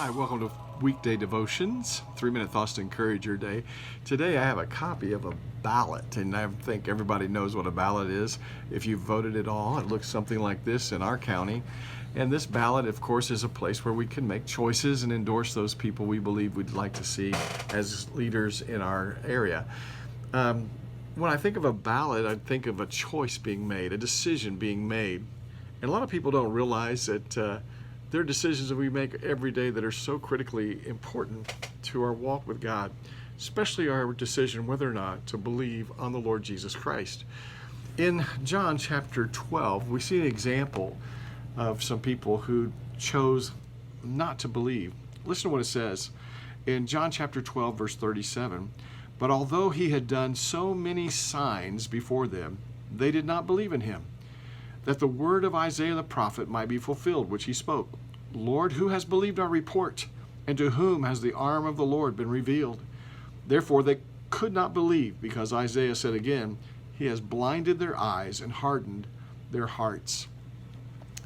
Hi, welcome to Weekday Devotions, 3-minute thoughts to encourage your day. Today I have a copy of a ballot, and I think everybody knows what a ballot is. If you voted at all, it looks something like this in our county. And this ballot, of course, is a place where we can make choices and endorse those people we believe we'd like to see as leaders in our area. When I think of a ballot, I think of a choice being made, a decision being made. And a lot of people don't realize that there are decisions that we make every day that are so critically important to our walk with God, especially our decision whether or not to believe on the Lord Jesus Christ. In John chapter 12, we see an example of some people who chose not to believe. Listen to what it says in John chapter 12, verse 37. But although he had done so many signs before them, they did not believe in him, that the word of Isaiah the prophet might be fulfilled, which he spoke. Lord, who has believed our report? And to whom has the arm of the Lord been revealed? Therefore they could not believe, because Isaiah said again, he has blinded their eyes and hardened their hearts.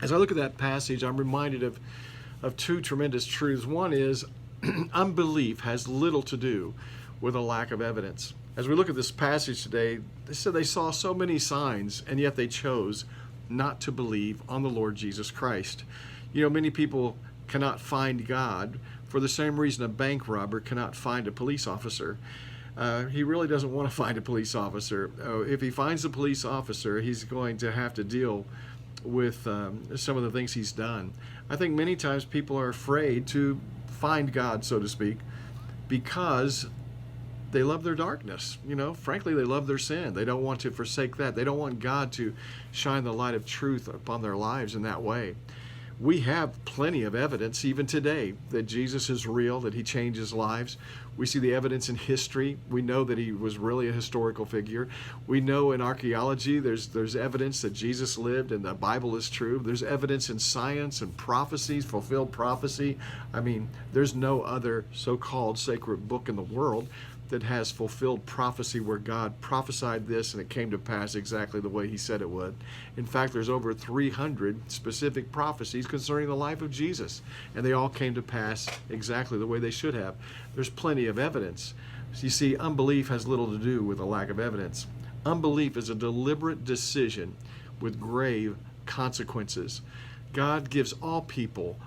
As I look at that passage, I'm reminded of two tremendous truths. One is unbelief has little to do with a lack of evidence. As we look at this passage today, they said they saw so many signs, and yet they chose not to believe on the Lord Jesus Christ. You know, many people cannot find God for the same reason a bank robber cannot find a police officer. He really doesn't want to find a police officer. If he finds a police officer, he's going to have to deal with some of the things he's done. I think many times people are afraid to find God, so to speak, because they love their darkness. You know, frankly, they love their sin. They don't want to forsake that. They don't want God to shine the light of truth upon their lives in that way. We have plenty of evidence even today that Jesus is real, that he changes lives. We see the evidence in history. We know that he was really a historical figure. We know in archaeology there's evidence that Jesus lived and the Bible is true. There's evidence in science and prophecies, fulfilled prophecy. I mean, there's no other so-called sacred book in the world that has fulfilled prophecy where God prophesied this and it came to pass exactly the way he said it would. In fact, there's over 300 specific prophecies concerning the life of Jesus, and they all came to pass exactly the way they should have. There's plenty of evidence. You see, unbelief has little to do with a lack of evidence. Unbelief is a deliberate decision with grave consequences. God gives all people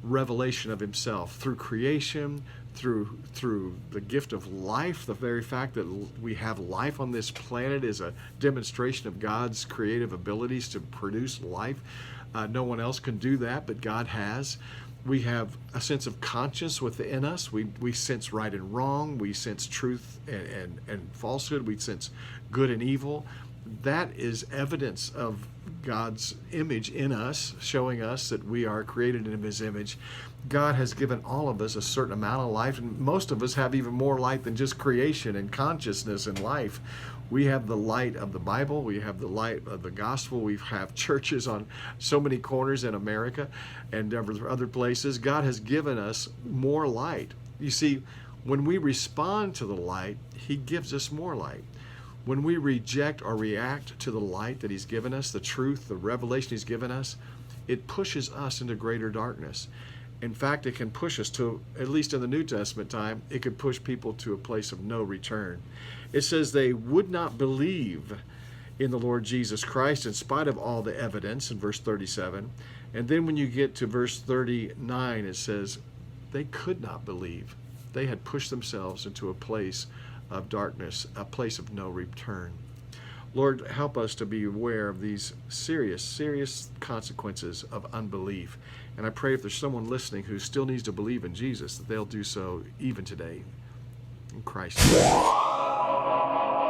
revelation of himself through creation, through the gift of life. The very fact that we have life on this planet is a demonstration of God's creative abilities to produce life. No one else can do that, but God has. We have a sense of conscience within us. We sense right and wrong. We sense truth and falsehood. We sense good and evil. That is evidence of God's image in us, showing us that we are created in his image. God has given all of us a certain amount of life, and most of us have even more light than just creation and consciousness and life. We have the light of the Bible. We have the light of the gospel. We have churches on so many corners in America and other places. God has given us more light. You see, when we respond to the light, he gives us more light. When we reject or react to the light that he's given us, the truth, the revelation he's given us, it pushes us into greater darkness. In fact, it can push us to, at least in the New Testament time, it could push people to a place of no return. It says they would not believe in the Lord Jesus Christ in spite of all the evidence in verse 37. And then when you get to verse 39, it says they could not believe. They had pushed themselves into a place of darkness, a place of no return. Lord, help us to be aware of these serious consequences of unbelief. And I pray if there's someone listening who still needs to believe in Jesus, that they'll do so even today. In Christ's name.